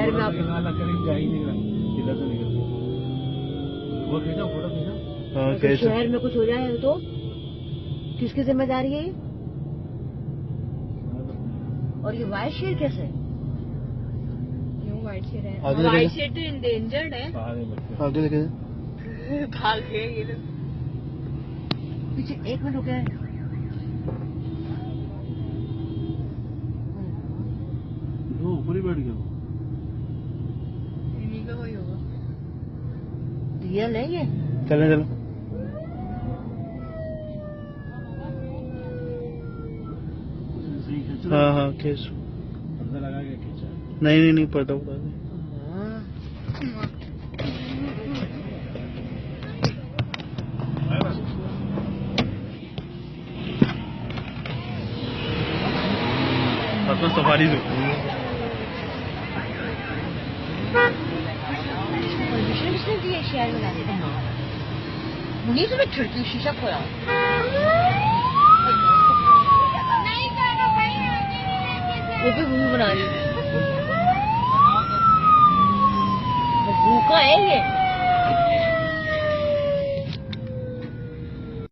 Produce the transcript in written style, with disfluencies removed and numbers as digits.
शहर में आप वो खींचो, फोटो खींचो। अगर शहर में कुछ हो जाए तो किसकी जिम्मेदारी है ये? और ये वाइट शेर कैसे है? वाइट शेर है, आगे वाइट शेर तो इंडेंजर्ड है। आगे लेके भाग गए ये लोग। पीछे 1 मिनट रुके। वो ऊपर ही बैठ गया। इन्हीं का वही होगा। रियल है ये? चलो चलो। सही खींच लो। हाँ हाँ खींच। पर्दा लगा के खींचा। नहीं पता पता नहीं। सफारी दो परमिशन किसने दी है शहर में लाने की? मुनीर तुम्हें खिड़की शीशा खोला। वो भी मूवी बना रही है। भूखा है ये।